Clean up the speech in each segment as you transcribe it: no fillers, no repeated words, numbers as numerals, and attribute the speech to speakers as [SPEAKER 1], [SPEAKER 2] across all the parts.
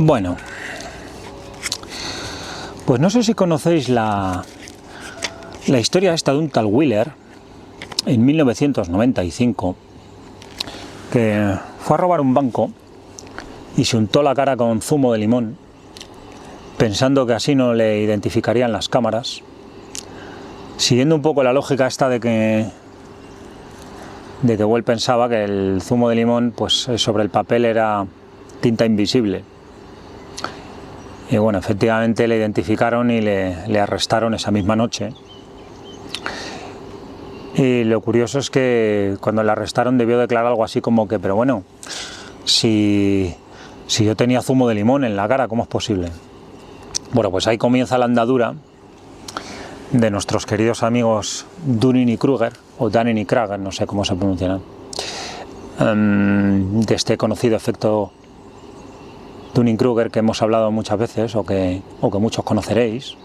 [SPEAKER 1] Bueno, pues no sé si conocéis la historia esta de un tal Wheeler en 1995 que fue a robar un banco y se untó la cara con zumo de limón pensando que así no le identificarían las cámaras, siguiendo un poco la lógica esta de que Well pensaba que el zumo de limón pues sobre el papel era tinta invisible. Y bueno, efectivamente le identificaron y le arrestaron esa misma noche. Y lo curioso es que cuando le arrestaron debió declarar algo así como que, pero bueno, si yo tenía zumo de limón en la cara, ¿cómo es posible? Bueno, pues ahí comienza la andadura de nuestros queridos amigos Dunning y Kruger, o Dunning y Kruger, no sé cómo se pronunciarán, de este conocido efecto Dunning-Kruger que hemos hablado muchas veces o que muchos conoceréis,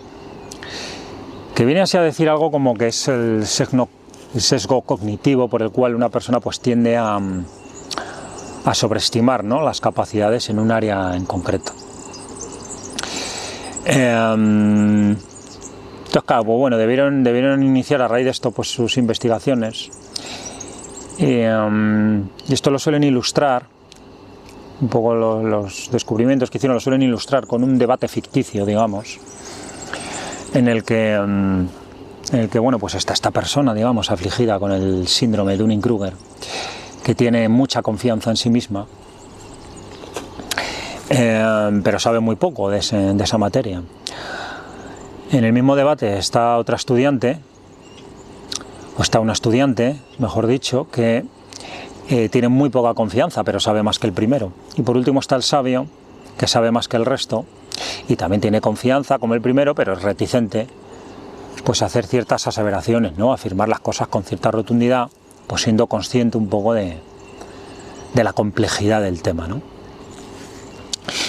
[SPEAKER 1] que viene así a decir algo como que es el sesgo cognitivo por el cual una persona pues tiende a sobreestimar, ¿no?, las capacidades en un área en concreto. Entonces, claro, pues bueno, debieron iniciar a raíz de esto pues sus investigaciones y esto lo suelen ilustrar un poco los descubrimientos que hicieron, lo suelen ilustrar con un debate ficticio, digamos, en el que bueno, pues está esta persona, digamos, afligida con el síndrome de Dunning-Kruger, que tiene mucha confianza en sí misma, pero sabe muy poco de esa materia. En el mismo debate está otra estudiante, o está una estudiante, mejor dicho, que tiene muy poca confianza, pero sabe más que el primero. Y por último está el sabio, que sabe más que el resto, y también tiene confianza como el primero, pero es reticente pues a hacer ciertas aseveraciones, ¿no?, a afirmar las cosas con cierta rotundidad, pues siendo consciente un poco de la complejidad del tema, ¿no?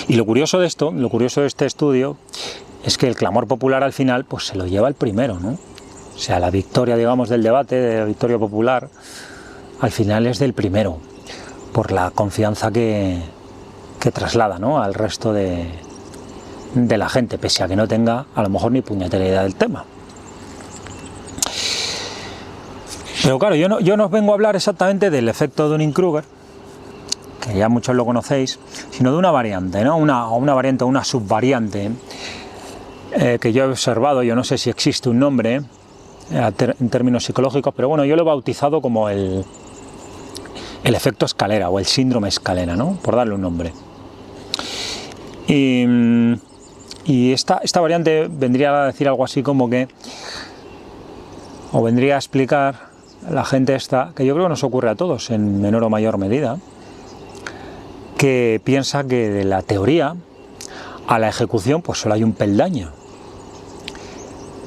[SPEAKER 1] Y lo curioso de este estudio, es que el clamor popular al final pues se lo lleva el primero, ¿no? O sea, la victoria, digamos, del debate, de la victoria popular, al final es del primero, por la confianza que traslada, ¿no?, al resto de la gente, pese a que no tenga a lo mejor ni puñetera idea del tema. Pero claro, yo no os vengo a hablar exactamente del efecto Dunning-Kruger, que ya muchos lo conocéis, sino de una variante, ¿no?, una variante o una subvariante que yo he observado. Yo no sé si existe un nombre en términos psicológicos, pero bueno, yo lo he bautizado como el efecto escalera o el síndrome escalera, ¿no?, por darle un nombre. Y esta variante vendría a decir algo así como que, o vendría a explicar la gente esta, que yo creo que nos ocurre a todos en menor o mayor medida, que piensa que de la teoría a la ejecución pues solo hay un peldaño,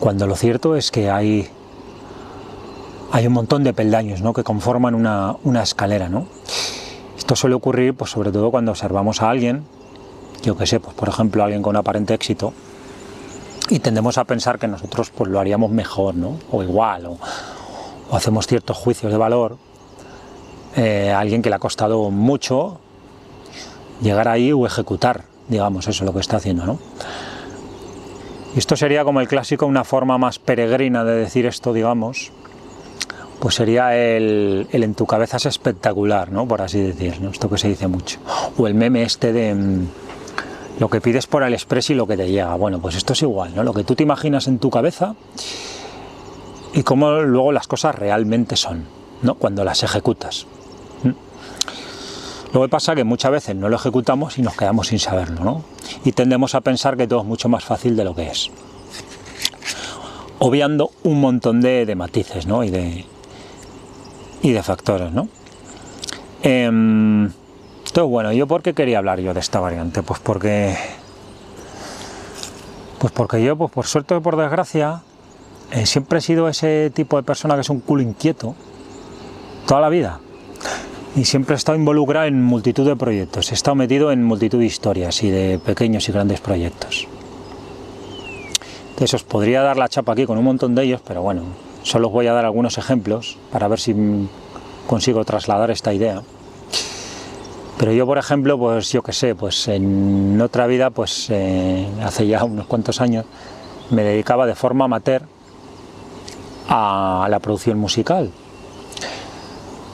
[SPEAKER 1] cuando lo cierto es que hay un montón de peldaños, ¿no?, que conforman una escalera, ¿no? Esto suele ocurrir pues sobre todo cuando observamos a alguien, yo que sé, pues por ejemplo alguien con aparente éxito, y tendemos a pensar que nosotros pues lo haríamos mejor, ¿no?, o igual, o hacemos ciertos juicios de valor a alguien que le ha costado mucho llegar ahí o ejecutar, digamos, eso es lo que está haciendo, ¿no? Y esto sería como el clásico, una forma más peregrina de decir esto, digamos, pues sería el en tu cabeza es espectacular, ¿no?, por así decir, ¿no?, esto que se dice mucho, o el meme este de lo que pides por AliExpress y lo que te llega. Bueno, pues esto es igual, ¿no?, lo que tú te imaginas en tu cabeza y cómo luego las cosas realmente son, ¿no?, cuando las ejecutas. Luego pasa que muchas veces no lo ejecutamos y nos quedamos sin saberlo, ¿no?, y tendemos a pensar que todo es mucho más fácil de lo que es, obviando un montón de matices, ¿no?, y de factores, ¿no? Entonces, bueno, ¿yo por qué quería hablar yo de esta variante? Pues porque yo, pues por suerte o por desgracia, siempre he sido ese tipo de persona que es un culo inquieto toda la vida, y siempre he estado involucrado en multitud de proyectos, he estado metido en multitud de historias y de pequeños y grandes proyectos. Entonces os podría dar la chapa aquí con un montón de ellos, pero bueno, solo os voy a dar algunos ejemplos para ver si consigo trasladar esta idea. Pero yo, por ejemplo, pues yo qué sé, pues en otra vida, pues hace ya unos cuantos años, me dedicaba de forma amateur a la producción musical.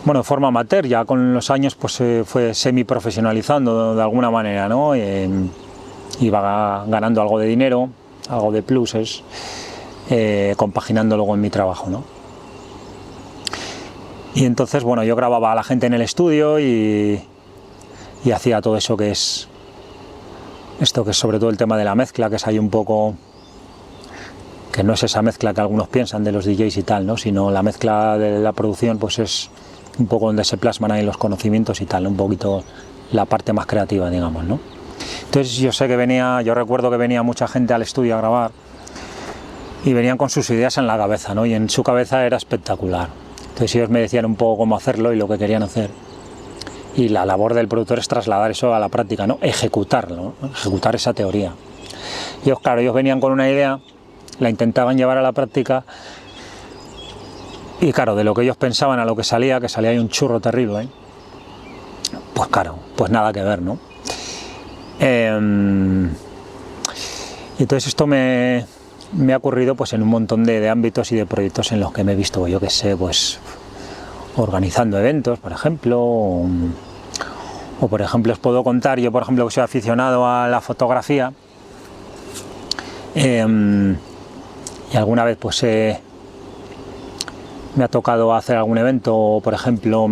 [SPEAKER 1] Bueno, de forma amateur, ya con los años pues fue semi-profesionalizando de alguna manera, ¿no? Iba ganando algo de dinero, algo de pluses, compaginando luego en mi trabajo, ¿no? Y entonces, bueno, yo grababa a la gente en el estudio y hacía todo eso que es esto, que es sobre todo el tema de la mezcla, que es ahí un poco, que no es esa mezcla que algunos piensan de los DJs y tal, ¿no? Sino la mezcla de la producción, pues es un poco donde se plasman ahí los conocimientos y tal, un poquito la parte más creativa, digamos, ¿no? Entonces yo recuerdo que venía mucha gente al estudio a grabar y venían con sus ideas en la cabeza, ¿no? Y en su cabeza era espectacular. Entonces ellos me decían un poco cómo hacerlo y lo que querían hacer. Y la labor del productor es trasladar eso a la práctica, ¿no? Ejecutarlo, ¿no? Ejecutar esa teoría. Ellos, claro, ellos venían con una idea, la intentaban llevar a la práctica y claro, de lo que ellos pensaban a lo que salía ahí un churro terrible, ¿eh? Pues claro, pues nada que ver, ¿no? Y entonces esto me ha ocurrido pues en un montón de ámbitos y de proyectos en los que me he visto, yo qué sé, pues organizando eventos, por ejemplo, o por ejemplo os puedo contar, yo por ejemplo que soy aficionado a la fotografía, y alguna vez pues me ha tocado hacer algún evento, por ejemplo,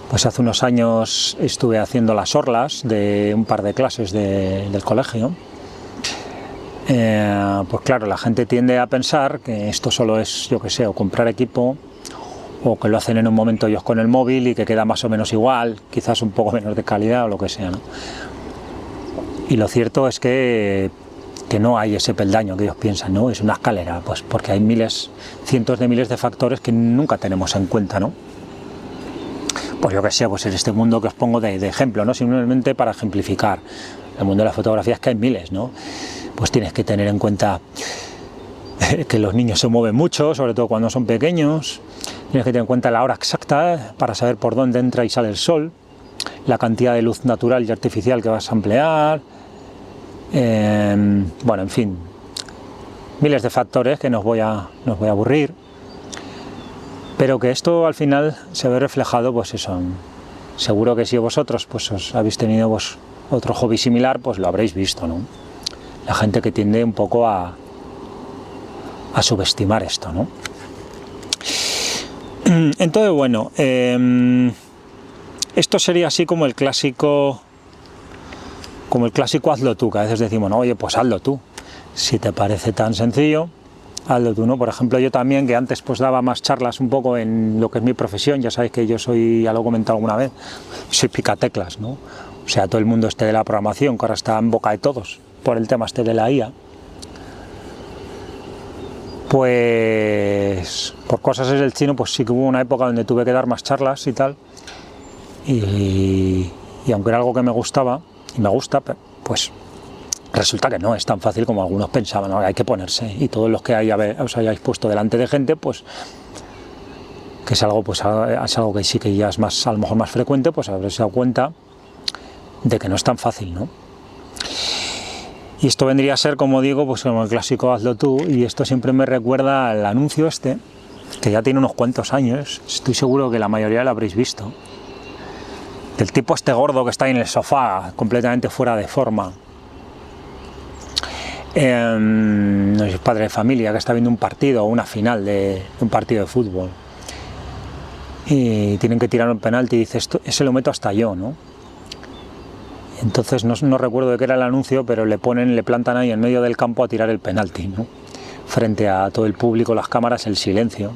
[SPEAKER 1] pues hace unos años estuve haciendo las orlas de un par de clases del colegio. Pues claro, la gente tiende a pensar que esto solo es, yo que sé, o comprar equipo, o que lo hacen en un momento ellos con el móvil y que queda más o menos igual, quizás un poco menos de calidad o lo que sea, ¿no? Y lo cierto es que no hay ese peldaño que ellos piensan, ¿no? Es una escalera, pues porque hay miles, cientos de miles de factores que nunca tenemos en cuenta, ¿no? Pues yo que sé, pues en este mundo que os pongo de ejemplo, ¿no? Simplemente para ejemplificar. El mundo de la fotografía es que hay miles, ¿no? Pues tienes que tener en cuenta que los niños se mueven mucho, sobre todo cuando son pequeños. Tienes que tener en cuenta la hora exacta para saber por dónde entra y sale el sol, la cantidad de luz natural y artificial que vas a emplear. Bueno, en fin, miles de factores que nos voy a aburrir, pero que esto al final se ve reflejado, pues eso. Seguro que si vosotros pues os habéis tenido otro hobby similar, pues lo habréis visto, ¿no? La gente que tiende un poco a subestimar esto, ¿no? Entonces, bueno, esto sería así como el clásico hazlo tú, que a veces decimos, no, oye, pues hazlo tú. Si te parece tan sencillo, hazlo tú, ¿no? Por ejemplo, yo también, que antes pues daba más charlas un poco en lo que es mi profesión, ya sabéis que yo soy, ya lo he comentado alguna vez, soy picateclas, ¿no? O sea, todo el mundo de la programación, que ahora está en boca de todos, por el tema de la IA, pues por cosas del chino, pues sí que hubo una época donde tuve que dar más charlas y tal, y aunque era algo que me gustaba, y me gusta, pues resulta que no es tan fácil como algunos pensaban, ¿no? Hay que ponerse, y todos los que os hayáis puesto delante de gente, pues que es algo que sí que ya es más, a lo mejor más frecuente, pues habréis dado cuenta de que no es tan fácil, ¿no? Y esto vendría a ser, como digo, pues como el clásico hazlo tú, y esto siempre me recuerda al anuncio que ya tiene unos cuantos años, estoy seguro que la mayoría lo habréis visto, del tipo gordo que está ahí en el sofá, completamente fuera de forma. No es padre de familia que está viendo un partido o una final de un partido de fútbol. Y tienen que tirar un penalti y dice, ese lo meto hasta yo, ¿no? Entonces no recuerdo de qué era el anuncio, pero le plantan ahí en medio del campo a tirar el penalti, ¿no? Frente a todo el público, las cámaras, el silencio.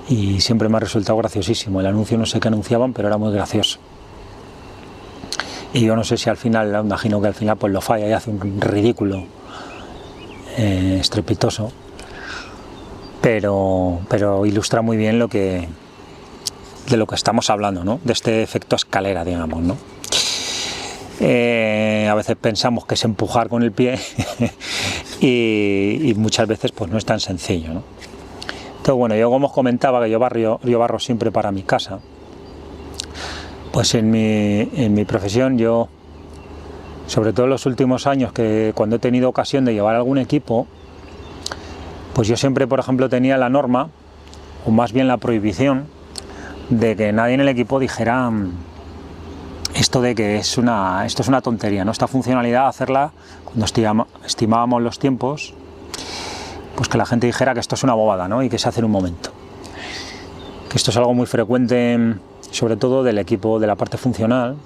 [SPEAKER 1] Y siempre me ha resultado graciosísimo. El anuncio no sé qué anunciaban, pero era muy gracioso. Y yo no sé si al final, imagino que al final pues lo falla y hace un ridículo estrepitoso, pero ilustra muy bien de lo que estamos hablando, ¿no? De este efecto escalera, digamos, ¿no? A veces pensamos que es empujar con el pie y muchas veces pues no es tan sencillo, ¿no? Entonces, bueno, yo como os comentaba que yo barro siempre para mi casa, Pues en mi profesión yo, sobre todo en los últimos años, que cuando he tenido ocasión de llevar algún equipo, pues yo siempre, por ejemplo, tenía la norma, o más bien la prohibición, de que nadie en el equipo dijera esto de que esto es una tontería, ¿no? Esta funcionalidad, hacerla cuando estimábamos los tiempos, pues que la gente dijera que esto es una bobada, ¿no? Y que se hace en un momento. Que esto es algo muy frecuente, sobre todo del equipo de la parte funcional,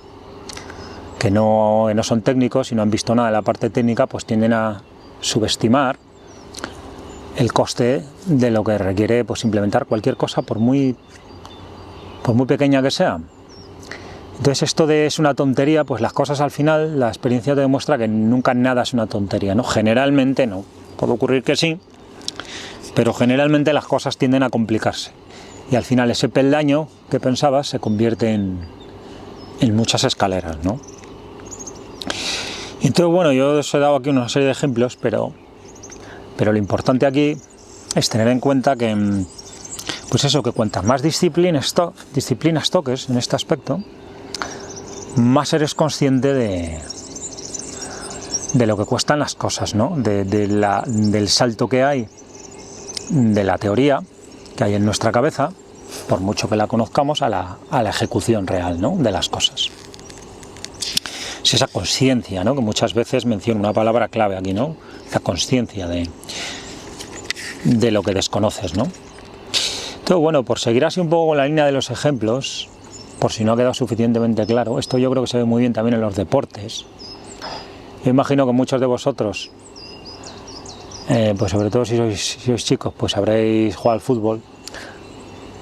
[SPEAKER 1] que no son técnicos y no han visto nada de la parte técnica, pues tienden a subestimar el coste de lo que requiere pues implementar cualquier cosa, por muy pequeña que sea. Entonces esto de es una tontería, pues las cosas al final, la experiencia te demuestra que nunca nada es una tontería, ¿no? Generalmente no. Puede ocurrir que sí, pero generalmente las cosas tienden a complicarse. Y al final ese peldaño que pensabas se convierte en muchas escaleras, ¿no? Y entonces, bueno, yo os he dado aquí una serie de ejemplos, pero lo importante aquí es tener en cuenta que, pues eso, que cuantas más disciplinas toques en este aspecto, más eres consciente de lo que cuestan las cosas, ¿no? Del salto que hay de la teoría que hay en nuestra cabeza, por mucho que la conozcamos, a la ejecución real, ¿no? De las cosas. Es esa conciencia, ¿no? Que muchas veces menciono una palabra clave aquí, ¿no? La conciencia de lo que desconoces, ¿no? Entonces, bueno, por seguir así un poco con la línea de los ejemplos, por si no ha quedado suficientemente claro, esto yo creo que se ve muy bien también en los deportes. Yo imagino que muchos de vosotros, pues sobre todo si sois chicos, pues habréis jugado al fútbol.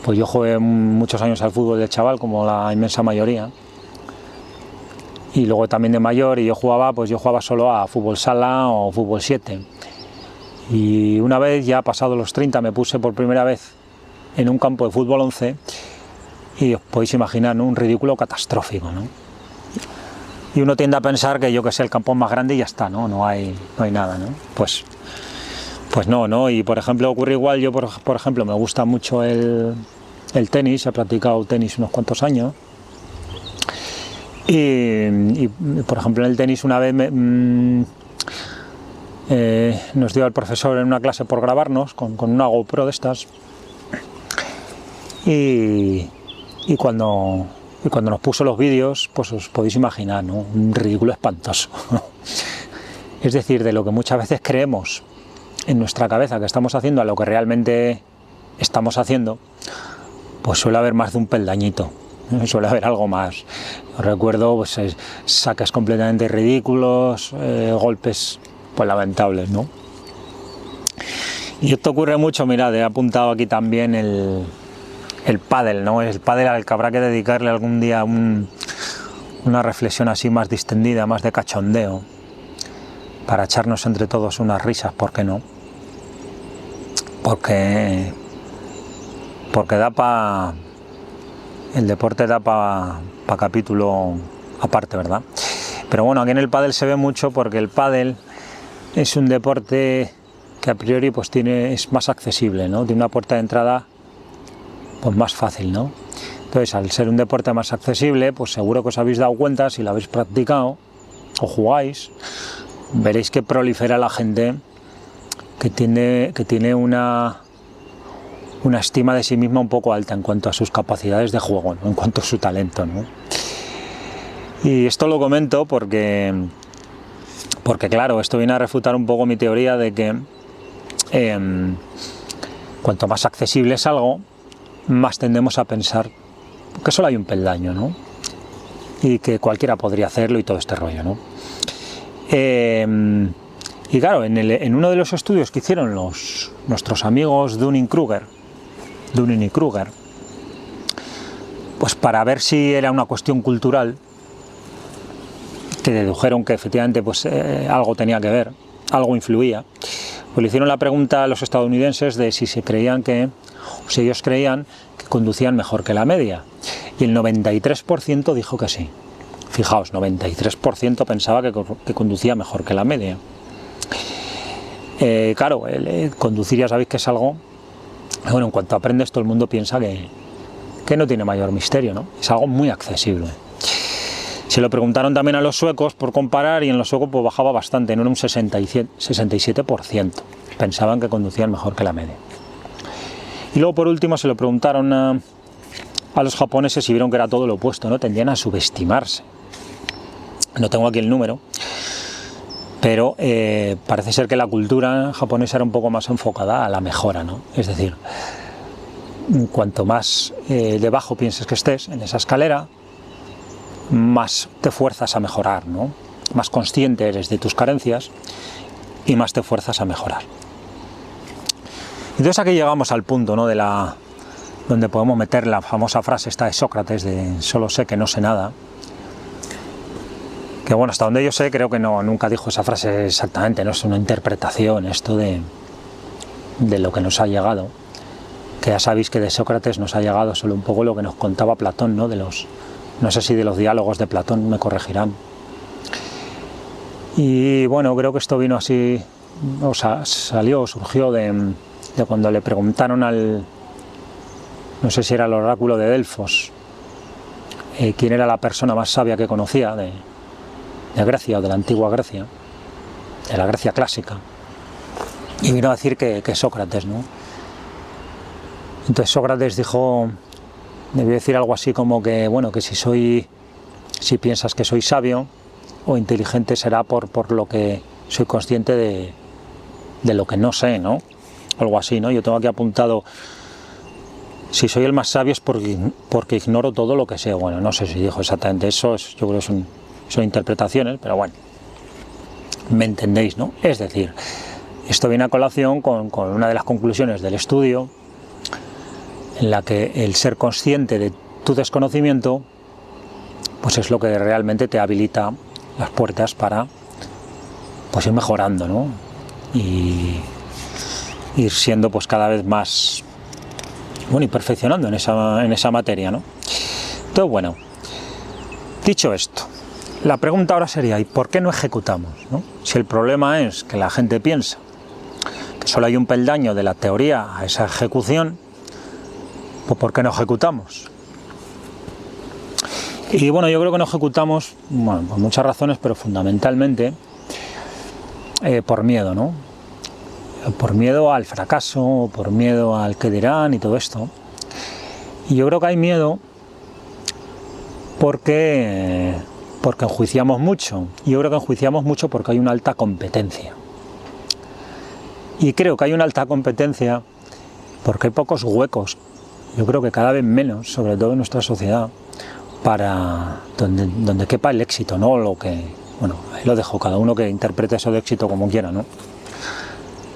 [SPEAKER 1] Pues yo jugué muchos años al fútbol de chaval, como la inmensa mayoría. Y luego también de mayor, y yo jugaba solo a fútbol sala o fútbol 7. Y una vez, ya pasado los 30, me puse por primera vez en un campo de fútbol 11 y os podéis imaginar, ¿no? Un ridículo catastrófico, ¿no? Y uno tiende a pensar que yo que sé, el campo es más grande y ya está, ¿no? No hay nada, ¿no? Pues no, ¿no? Y por ejemplo ocurre igual, yo por ejemplo me gusta mucho el tenis, he practicado tenis unos cuantos años. Y por ejemplo en el tenis una vez nos dio el profesor en una clase por grabarnos con una GoPro de estas, y cuando nos puso los vídeos, pues os podéis imaginar, ¿no? Un ridículo espantoso. Es decir, de lo que muchas veces creemos en nuestra cabeza que estamos haciendo a lo que realmente estamos haciendo, pues suele haber más de un peldañito. Suele haber algo más. Recuerdo pues, saques completamente ridículos, golpes pues lamentables, ¿no? Y esto ocurre mucho, mirad, he apuntado aquí también el pádel, ¿no? El pádel al que habrá que dedicarle algún día una reflexión así más distendida, más de cachondeo, para echarnos entre todos unas risas, ¿por qué no? Porque el deporte da para capítulo aparte, ¿verdad? Pero bueno, aquí en el pádel se ve mucho porque el pádel es un deporte que a priori pues es más accesible, ¿no? Tiene una puerta de entrada pues más fácil, ¿no? Entonces, al ser un deporte más accesible, pues seguro que os habéis dado cuenta, si lo habéis practicado o jugáis, veréis que prolifera la gente que tiene una estima de sí misma un poco alta en cuanto a sus capacidades de juego, ¿no? En cuanto a su talento, ¿no? Y esto lo comento porque claro, esto viene a refutar un poco mi teoría de que cuanto más accesible es algo, más tendemos a pensar que solo hay un peldaño, ¿no? Y que cualquiera podría hacerlo y todo este rollo, ¿no? Y claro, en uno de los estudios que hicieron nuestros amigos Dunning y Kruger, pues para ver si era una cuestión cultural, que dedujeron que efectivamente pues, algo tenía que ver, algo influía, pues le hicieron la pregunta a los estadounidenses de si ellos creían que conducían mejor que la media, y el 93% dijo que sí. Fijaos, 93% pensaba que conducía mejor que la media. Claro, conducir ya sabéis que es algo, bueno, en cuanto aprendes todo el mundo piensa que que no tiene mayor misterio, ¿no? Es algo muy accesible. Se lo preguntaron también a los suecos por comparar y en los suecos pues bajaba bastante, no era un 67%. Pensaban que conducían mejor que la media. Y luego por último se lo preguntaron a los japoneses y vieron que era todo lo opuesto, ¿no? Tendían a subestimarse. No tengo aquí el número, pero parece ser que la cultura japonesa era un poco más enfocada a la mejora, ¿no? Es decir, cuanto más debajo pienses que estés en esa escalera, más te fuerzas a mejorar, ¿no? Más consciente eres de tus carencias y más te fuerzas a mejorar. Entonces aquí llegamos al punto, ¿no? Donde podemos meter la famosa frase esta de Sócrates de solo sé que no sé nada. Que bueno, hasta donde yo sé, creo que nunca dijo esa frase exactamente, no es una interpretación esto de lo que nos ha llegado. Que ya sabéis que de Sócrates nos ha llegado solo un poco lo que nos contaba Platón, ¿no? No sé si de los diálogos de Platón, me corregirán. Y bueno, creo que esto vino así, o sea, surgió de cuando le preguntaron no sé si era el oráculo de Delfos, quién era la persona más sabia que conocía de Grecia o de la antigua Grecia, de la Grecia clásica, y vino a decir que Sócrates, ¿no? Entonces Sócrates debió decir algo así como que, bueno, que si piensas que soy sabio o inteligente será por lo que soy consciente de lo que no sé, ¿no? Algo así, ¿no? Yo tengo aquí apuntado, si soy el más sabio es porque ignoro todo lo que sé. Bueno, no sé si dijo exactamente eso, yo creo que son interpretaciones, pero bueno, me entendéis, ¿no? Es decir, esto viene a colación con una de las conclusiones del estudio, en la que el ser consciente de tu desconocimiento pues es lo que realmente te habilita las puertas para pues ir mejorando, ¿no? Y ir siendo pues cada vez más, bueno, y perfeccionando en esa materia, ¿no? Entonces, bueno, dicho esto, la pregunta ahora sería, ¿y por qué no ejecutamos, ¿no? Si el problema es que la gente piensa que solo hay un peldaño de la teoría a esa ejecución, pues ¿por qué no ejecutamos? Y bueno, yo creo que no ejecutamos, bueno, por muchas razones, pero fundamentalmente por miedo, ¿no? Por miedo al fracaso, por miedo al qué dirán y todo esto. Y yo creo que hay miedo porque enjuiciamos mucho. Yo creo que enjuiciamos mucho porque hay una alta competencia. Y creo que hay una alta competencia porque hay pocos huecos, yo creo que cada vez menos, sobre todo en nuestra sociedad, para donde quepa el éxito, ¿no? Bueno, ahí lo dejo, cada uno que interprete eso de éxito como quiera, ¿no?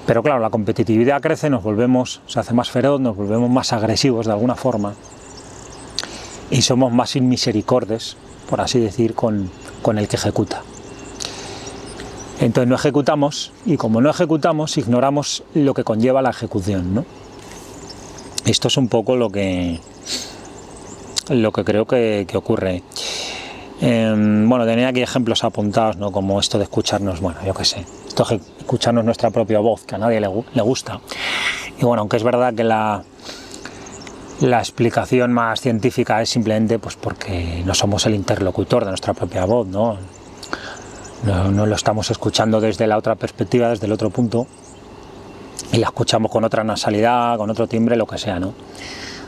[SPEAKER 1] Pero claro, la competitividad crece, se hace más feroz, nos volvemos más agresivos de alguna forma y somos más inmisericordes, por así decir, con el que ejecuta. Entonces no ejecutamos, y como no ejecutamos, ignoramos lo que conlleva la ejecución, ¿no? Esto es un poco lo que creo que ocurre. Bueno, tenía aquí ejemplos apuntados, ¿no? Como esto de escucharnos, bueno, yo qué sé, esto de escucharnos nuestra propia voz, que a nadie le gusta. Y bueno, aunque es verdad que la explicación más científica es simplemente pues porque no somos el interlocutor de nuestra propia voz, ¿no? No lo estamos escuchando desde la otra perspectiva, desde el otro punto, y la escuchamos con otra nasalidad, con otro timbre, lo que sea, ¿no?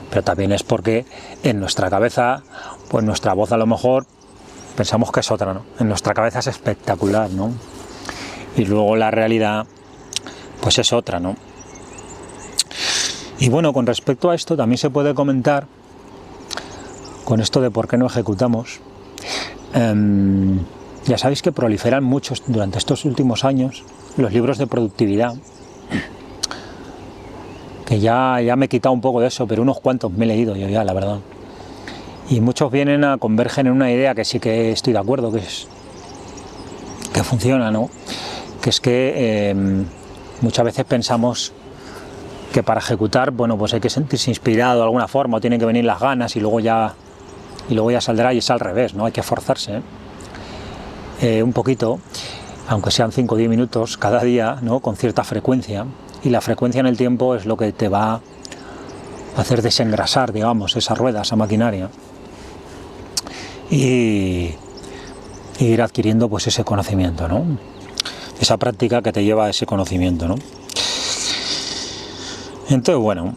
[SPEAKER 1] Pero también es porque en nuestra cabeza, pues nuestra voz a lo mejor pensamos que es otra, ¿no? En nuestra cabeza es espectacular, ¿no? Y luego la realidad, pues es otra, ¿no? Y bueno, con respecto a esto también se puede comentar, con esto de por qué no ejecutamos, ya sabéis que proliferan muchos durante estos últimos años los libros de productividad, que ya me he quitado un poco de eso, pero unos cuantos me he leído yo ya, la verdad. Y muchos convergen en una idea que sí que estoy de acuerdo, que funciona, ¿no? Que es que muchas veces pensamos que para ejecutar, bueno, pues hay que sentirse inspirado de alguna forma, o tienen que venir las ganas y luego ya saldrá, y es al revés, ¿no? Hay que esforzarse, un poquito, aunque sean 5 o 10 minutos cada día, ¿no? Con cierta frecuencia. Y la frecuencia en el tiempo es lo que te va hacer desengrasar, digamos, esa rueda, esa maquinaria, y ir adquiriendo pues ese conocimiento, ¿no? Esa práctica que te lleva a ese conocimiento, ¿no? Entonces, bueno,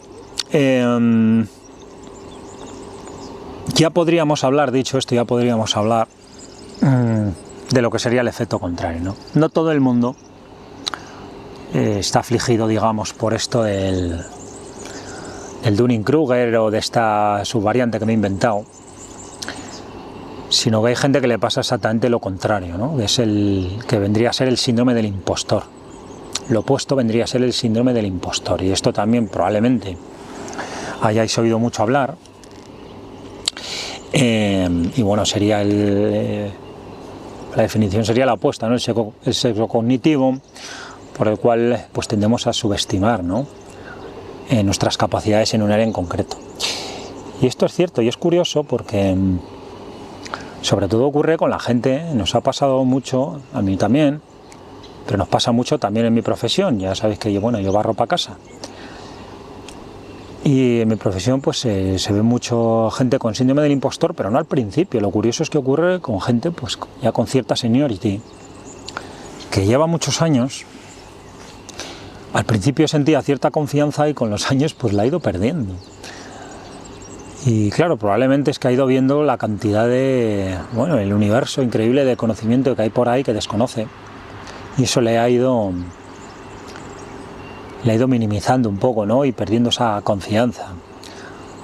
[SPEAKER 1] ya podríamos hablar, dicho esto, ya podríamos hablar de lo que sería el efecto contrario, ¿no? No todo el mundo está afligido, digamos, por esto del Dunning-Kruger o de esta subvariante que me he inventado, sino que hay gente que le pasa exactamente lo contrario, ¿no? Que es que vendría a ser el síndrome del impostor. Lo opuesto vendría a ser el síndrome del impostor, y esto también probablemente hayáis oído mucho hablar. Y bueno, sería la definición sería la opuesta, ¿no? El sesgo cognitivo, por el cual pues tendemos a subestimar, ¿no? Nuestras capacidades en un área en concreto. Y esto es cierto y es curioso porque sobre todo ocurre con la gente, nos ha pasado mucho, a mí también, pero nos pasa mucho también en mi profesión. Ya sabéis que yo barro para casa. Y en mi profesión pues se ve mucho gente con síndrome del impostor, pero no al principio. Lo curioso es que ocurre con gente pues ya con cierta seniority, que lleva muchos años. Al principio sentía cierta confianza y con los años pues la ha ido perdiendo. Y claro, probablemente es que ha ido viendo la cantidad de, el universo increíble de conocimiento que hay por ahí que desconoce. Y eso le ha ido minimizando un poco, ¿no? Y perdiendo esa confianza,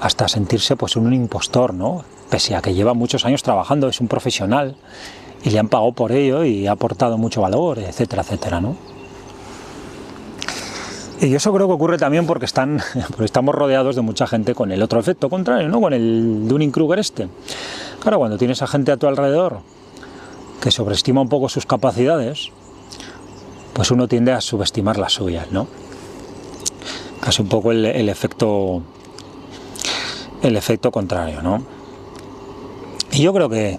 [SPEAKER 1] hasta sentirse pues un impostor, ¿no? Pese a que lleva muchos años trabajando, es un profesional y le han pagado por ello y ha aportado mucho valor, etcétera, etcétera, ¿no? Y eso creo que ocurre también porque estamos rodeados de mucha gente con el otro efecto contrario, ¿no? Con el Dunning-Kruger este. Claro, cuando tienes a gente a tu alrededor que sobreestima un poco sus capacidades, pues uno tiende a subestimar las suyas, ¿no? Casi un poco el efecto contrario, ¿no? Y yo creo que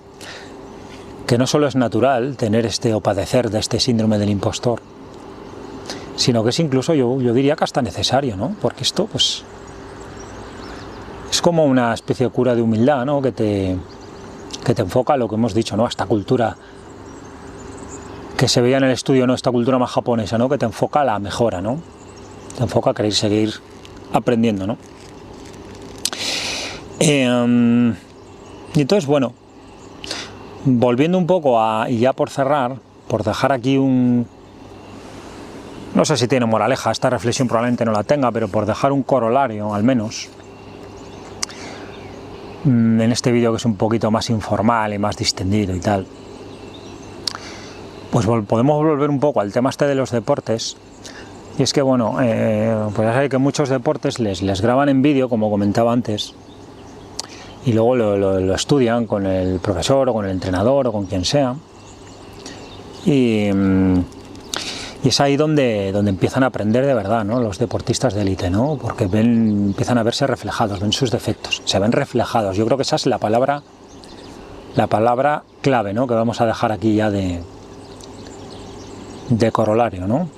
[SPEAKER 1] no solo es natural tener o padecer de este síndrome del impostor, sino que es incluso, yo diría que hasta necesario, ¿no? Porque esto, pues, es como una especie de cura de humildad, ¿no? Que te enfoca a lo que hemos dicho, ¿no? A esta cultura que se veía en el estudio, ¿no? Esta cultura más japonesa, ¿no? Que te enfoca a la mejora, ¿no? Te enfoca a querer seguir aprendiendo, ¿no? Y entonces, bueno, volviendo un poco y ya por cerrar, por dejar aquí no sé si tiene moraleja, esta reflexión probablemente no la tenga, pero por dejar un corolario, al menos, en este vídeo que es un poquito más informal y más distendido y tal, pues podemos volver un poco al tema este de los deportes. Y es que, pues ya sabéis que muchos deportes les graban en vídeo, como comentaba antes, y luego lo estudian con el profesor o con el entrenador o con quien sea. Y es ahí donde empiezan a aprender de verdad, ¿no? Los deportistas de élite, ¿no? Porque empiezan a verse reflejados, ven sus defectos, se ven reflejados. Yo creo que esa es la palabra clave, ¿no? Que vamos a dejar aquí ya de corolario, ¿no?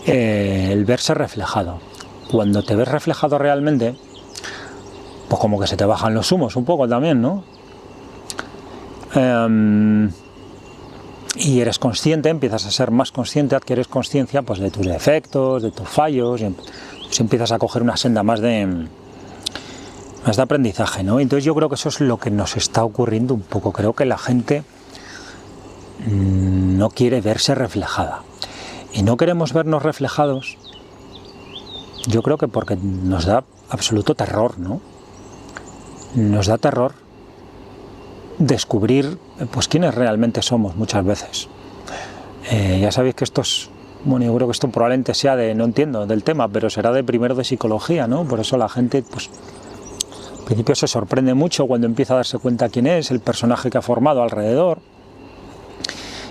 [SPEAKER 1] El verse reflejado. Cuando te ves reflejado realmente, pues como que se te bajan los humos un poco también, ¿no? Y eres consciente, empiezas a ser más consciente, adquieres conciencia pues de tus defectos, de tus fallos, y pues empiezas a coger una senda más de aprendizaje, ¿no? Entonces yo creo que eso es lo que nos está ocurriendo un poco. Creo que la gente no quiere verse reflejada. Y no queremos vernos reflejados, yo creo que porque nos da absoluto terror, ¿no? Nos da terror descubrir pues quiénes realmente somos muchas veces. Ya sabéis que esto es, yo creo que esto probablemente sea no entiendo del tema, pero será de primero de psicología, ¿no? Por eso la gente, pues, al principio se sorprende mucho cuando empieza a darse cuenta quién es, el personaje que ha formado alrededor.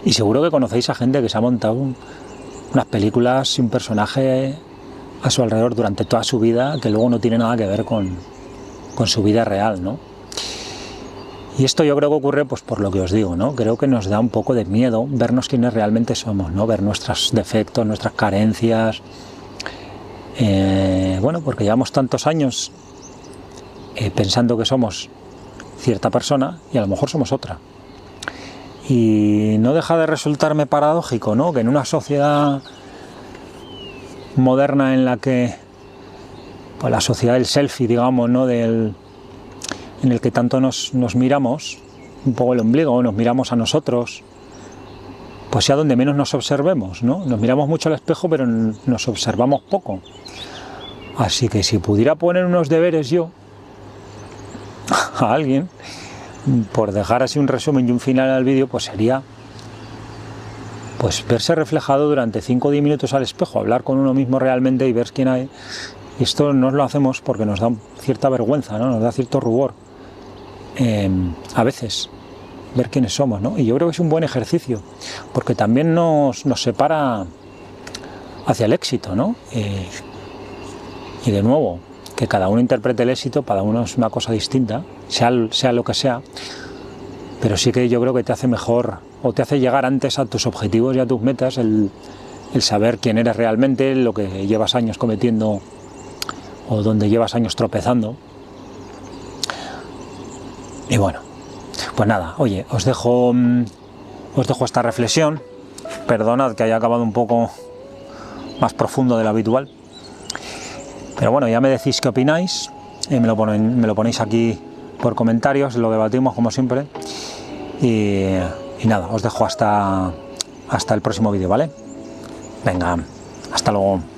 [SPEAKER 1] Y seguro que conocéis a gente que se ha montado unas películas y un personaje a su alrededor durante toda su vida que luego no tiene nada que ver con su vida real, ¿no? Y esto yo creo que ocurre pues por lo que os digo, ¿no? Creo que nos da un poco de miedo vernos quiénes realmente somos, ¿no? Ver nuestros defectos, nuestras carencias. Porque llevamos tantos años pensando que somos cierta persona y a lo mejor somos otra. Y no deja de resultarme paradójico, ¿no?, que en una sociedad moderna en la que, pues la sociedad del selfie, digamos, ¿no?, en el que tanto nos miramos un poco el ombligo, nos miramos a nosotros, pues sea donde menos nos observemos, ¿no? Nos miramos mucho al espejo, pero nos observamos poco. Así que si pudiera poner unos deberes yo a alguien, por dejar así un resumen y un final al vídeo, pues sería pues verse reflejado durante 5 o 10 minutos al espejo, hablar con uno mismo realmente y ver quién hay. Y esto no lo hacemos porque nos da cierta vergüenza, ¿no?, nos da cierto rubor a veces ver quiénes somos, ¿no? Y yo creo que es un buen ejercicio porque también nos separa hacia el éxito, ¿no? Y de nuevo, que cada uno interprete el éxito, cada uno es una cosa distinta, sea lo que sea, pero sí que yo creo que te hace mejor o te hace llegar antes a tus objetivos y a tus metas el saber quién eres realmente, lo que llevas años cometiendo o donde llevas años tropezando. Y bueno, pues nada, oye, os dejo esta reflexión. Perdonad que haya acabado un poco más profundo de lo habitual, pero bueno, ya me decís qué opináis, me lo ponéis aquí por comentarios, lo debatimos como siempre, y nada, os dejo hasta el próximo vídeo, ¿vale? Venga, hasta luego.